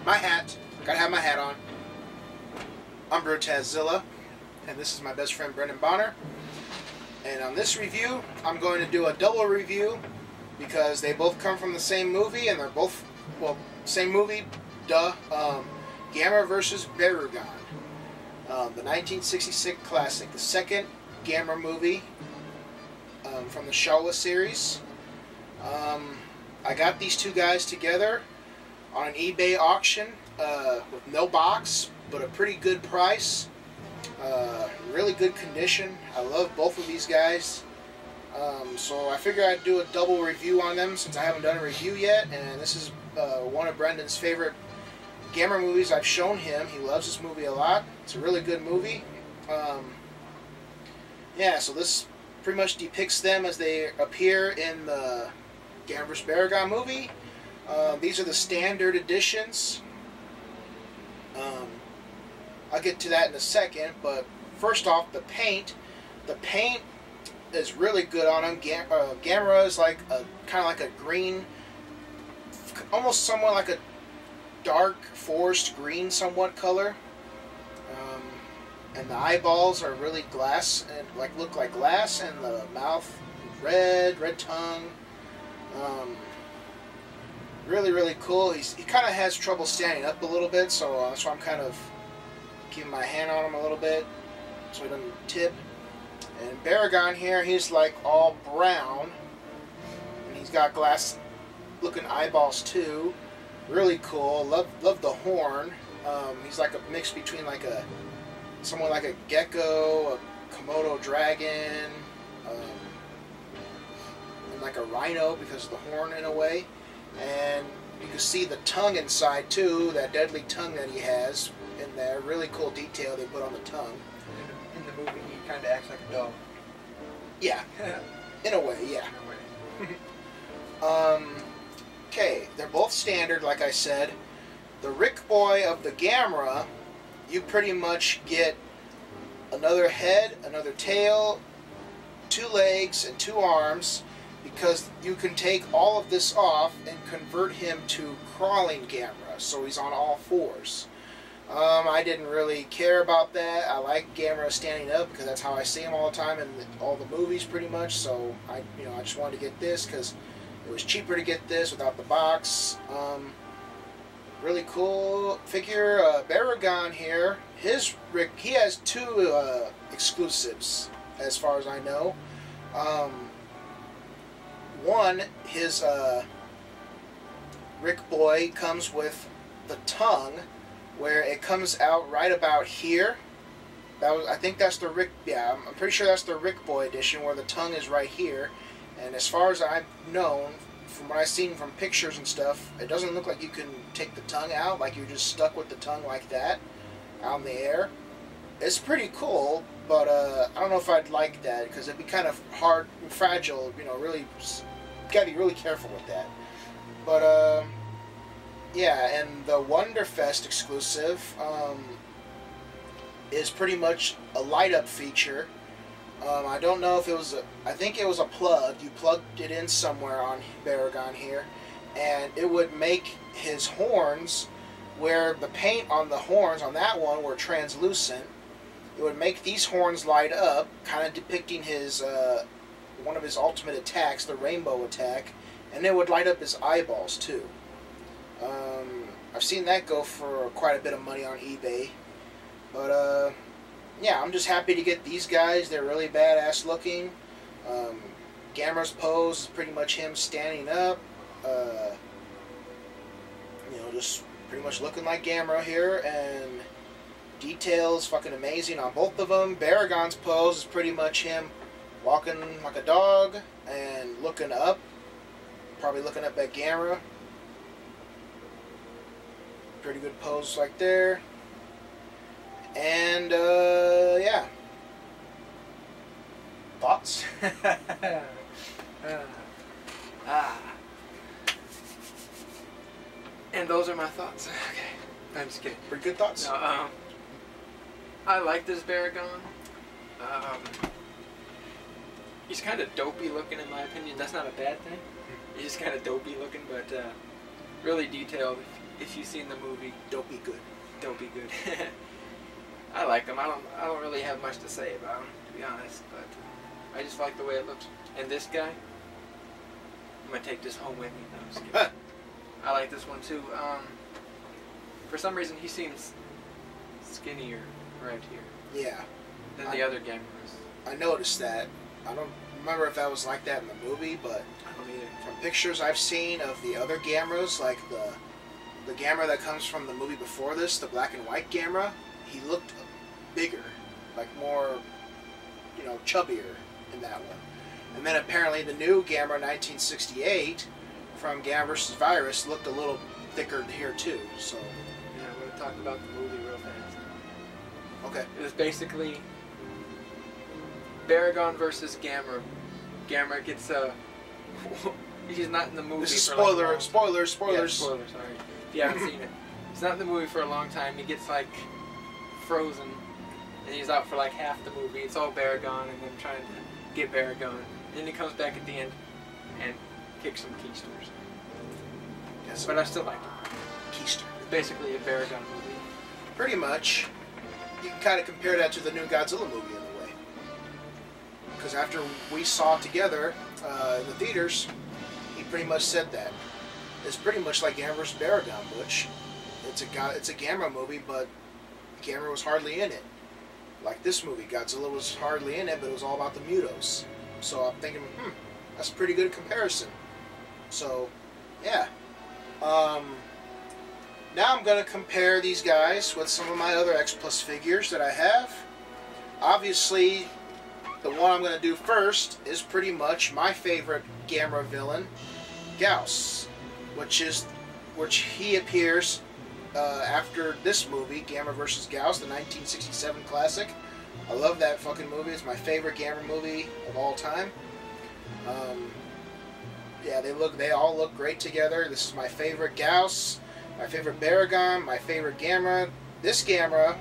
my hat. Gotta have my hat on. I'm Brutazilla, and this is my best friend Brendan Bahner. And on this review, I'm going to do a double review because they both come from the same movie, and they're both, well, same movie, duh. Gamera vs. Barugon, the 1966 classic, the second Gamera movie from the Showa series. I got these two guys together on an eBay auction with no box, but a pretty good price. Really good condition. I love both of these guys. So I figured I'd do a double review on them since I haven't done a review yet. And this is one of Brendan's favorite Gamera movies I've shown him. He loves this movie a lot. It's a really good movie. Yeah, so this pretty much depicts them as they appear in the Gamera vs. Barragan movie. These are the standard editions. I'll get to that in a second, but first off, the paint. The paint is really good on them. Gamera is like a kind of like a green, almost somewhat like a dark forest green, somewhat color. And the eyeballs are really glass and look like glass, and the mouth red tongue. Really cool. He kind of has trouble standing up a little bit, so that's why I'm kind of keeping my hand on him a little bit so he doesn't tip. And Barragan here, he's like all brown, and he's got glass looking eyeballs too. Really cool. Love the horn. He's like a mix between like somewhat like a gecko, a Komodo dragon, and like a rhino because of the horn in a way. And you can see the tongue inside too, that deadly tongue that he has in there. Really cool detail they put on the tongue. In the movie, he kind of acts like a dog. Yeah, in a way, yeah. In a way. Okay, they're both standard, like I said. The Ric Boy of the Gamera, you pretty much get another head, another tail, 2 legs, and 2 arms, because you can take all of this off and convert him to crawling Gamera, so he's on all 4s. I didn't really care about that. I like Gamera standing up because that's how I see him all the time in all the movies pretty much, so I just wanted to get this because it was cheaper to get this without the box. Really cool figure. Barragan here, he has 2 exclusives as far as I know. One, his Ric Boy comes with the tongue, where it comes out right about here. I think that's the I'm pretty sure that's the Ric Boy Edition, where the tongue is right here. And as far as I've known, from what I've seen from pictures and stuff, it doesn't look like you can take the tongue out, like you're just stuck with the tongue like that out in the air. It's pretty cool, but I don't know if I'd like that, because it'd be kind of hard and fragile, really, gotta be really careful with that. But yeah, and the Wonderfest exclusive is pretty much a light-up feature. I don't know if it was I think it was a plug. You plugged it in somewhere on Barragan here, and it would make his horns, where the paint on the horns on that one were translucent, it would make these horns light up, kind of depicting his one of his ultimate attacks, the rainbow attack, and it would light up his eyeballs too. I've seen that go for quite a bit of money on eBay. But, yeah, I'm just happy to get these guys. They're really badass looking. Gamera's pose is pretty much him standing up. Just pretty much looking like Gamera here. And details fucking amazing on both of them. Barragan's pose is pretty much him walking like a dog and looking up. Probably looking up at Gamera. Pretty good pose like there. And, yeah. Thoughts? And those are my thoughts. Okay. I'm just kidding. Pretty good thoughts? No, I like this Barragan. He's kind of dopey looking in my opinion. That's not a bad thing. He's just kind of dopey looking, but really detailed. if you've seen the movie, Dopey good. don't be good. I like them. I don't really have much to say about them, to be honest, but I just like the way it looks. And this guy, I'm gonna take this home with me. No, I'm just kidding. I like this one too. For some reason, he seems skinnier right here Yeah. than the other Gameras. I noticed that. I don't remember if that was like that in the movie, but I don't either. from pictures I've seen of the other Gameras, like the Gamera that comes from the movie before this, the black and white Gamera, he looked bigger, like more, you know, chubbier in that one. And then apparently the new Gamera 1968 from Gamera vs. Virus looked a little thicker here too. So Yeah, I'm gonna talk about the movie real fast. okay. It was basically Barragan versus Gamera. Gamera gets he's not in the movie. This is for spoiler, like spoilers. Yeah, spoiler, sorry. If you haven't seen it. He's not in the movie for a long time. He gets like frozen and he's out for like half the movie. It's all Barragan and them trying to get Barragan. And then he comes back at the end and kicks some keysters. Yes, But I still like it. Keister. It's basically a Barragan movie. Pretty much. You can kind of compare that to the new Godzilla movie in a way. Because after we saw it together in the theaters, he pretty much said that. It's pretty much like Gamera vs. Barragan, Butch. It's a Gamera movie, but Gamera was hardly in it. Like this movie, Godzilla was hardly in it, but it was all about the Mutos. So I'm thinking, that's a pretty good comparison. So, yeah. Now I'm going to compare these guys with some of my other X-Plus figures that I have. Obviously, the one I'm going to do first is pretty much my favorite Gamera villain, Gauss, which he appears after this movie, Gamera vs. Gauss, the 1967 classic. I love that fucking movie. It's my favorite Gamera movie of all time. Yeah, they all look great together. This is my favorite Gauss, my favorite Barragan, my favorite Gamera. This Gamera,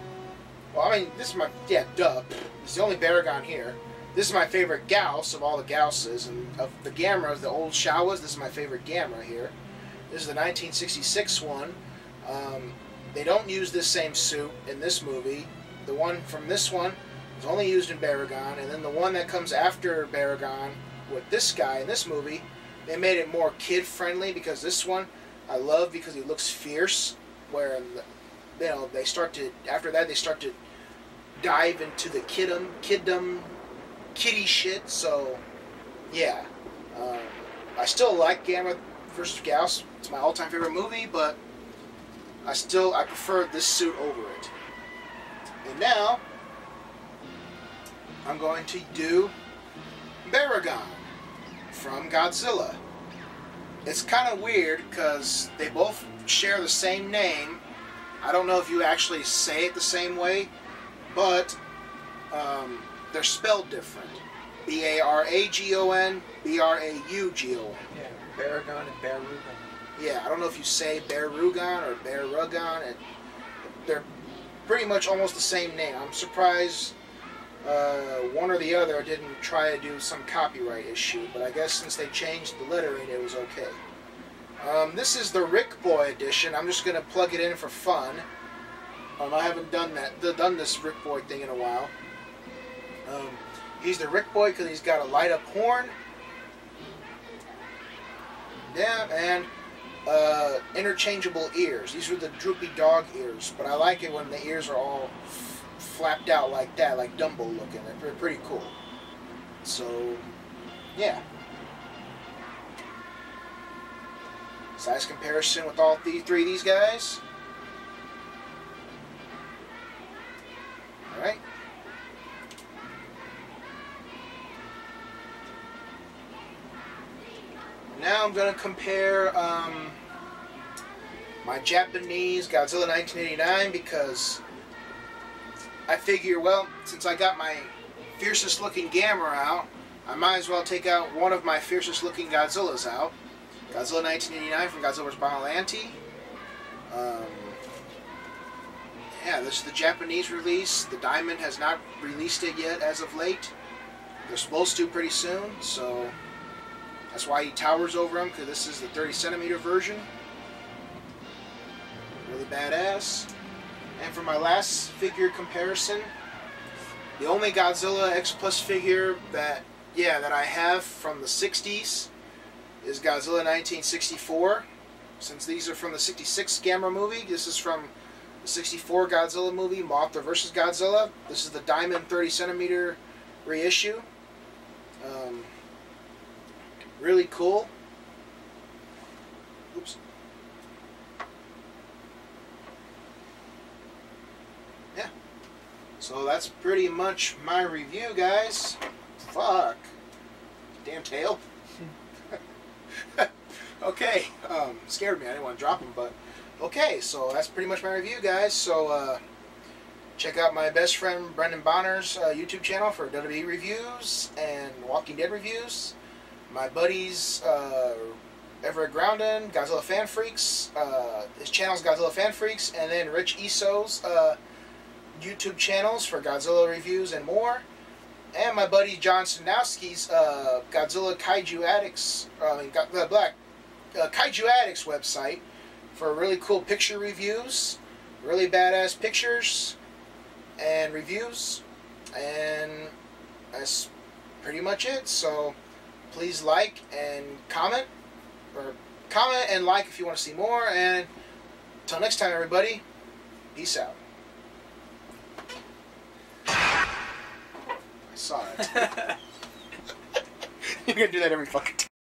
well, I mean, this is my, yeah, duh. It's the only Barragan here. This is my favorite Gauss of all the Gausses, and of the Gameras, the old Showas, this is my favorite Gamera here. This is the 1966 one. They don't use this same suit in this movie. The one from this one is only used in Barragan, and then the one that comes after Barragan with this guy in this movie, they made it more kid-friendly, because this one I love because he looks fierce, where, you know, they start to, after that they start to dive into the kitty shit, so yeah. I still like Gamera vs. Gauss. It's my all-time favorite movie, but I prefer this suit over it. And now I'm going to do Barragan from Godzilla. It's kind of weird because they both share the same name. I don't know if you actually say it the same way, but they're spelled different. B-A-R-A-G-O-N, B-R-A-U-G-O-N. Yeah, Barragan and Barugon. Yeah, I don't know if you say Barugon or Barragan. They're pretty much almost the same name. I'm surprised one or the other didn't try to do some copyright issue, but I guess since they changed the lettering, it was okay. This is the Ric Boy Edition. I'm just going to plug it in for fun. I haven't done this Ric Boy thing in a while. He's the Ric Boy because he's got a light-up horn. Yeah, and interchangeable ears. These are the droopy dog ears, but I like it when the ears are all flapped out like that, like Dumbo looking. They're pretty cool. So, yeah. Size comparison with all three of these guys. Alright. Now I'm going to compare my Japanese Godzilla 1989 because I figure, well, since I got my fiercest looking Gamera out, I might as well take out one of my fiercest looking Godzillas out. Godzilla 1989 from Godzilla vs. Biollante. Yeah, this is the Japanese release. The Diamond has not released it yet as of late. They're supposed to pretty soon, so that's why he towers over him, because this is the 30cm version. really badass. And for my last figure comparison, the only Godzilla X-Plus figure that I have from the 60s is Godzilla 1964. Since these are from the 66 Gamera movie, this is from the 64 Godzilla movie, Mothra vs. Godzilla. This is the Diamond 30cm reissue. Really cool. Oops. Yeah. So that's pretty much my review, guys. Fuck. Damn tail. Okay. Scared me. I didn't want to drop him, but okay. So that's pretty much my review, guys. So check out my best friend Brendan Bahner's YouTube channel for WWE reviews and Walking Dead reviews. My buddies Everett Groundon, Godzillafanfreaks. His channel's Godzillafanfreaks, and then Rich Iso's YouTube channels for Godzilla reviews and more. And my buddy John Stanowski's Godzilla Kaiju Addicts, Kaiju Addicts website for really cool picture reviews, really badass pictures and reviews, and that's pretty much it. So please like and comment, or comment and like if you want to see more, and until next time, everybody, peace out. I saw it. You're gonna do that every fucking time.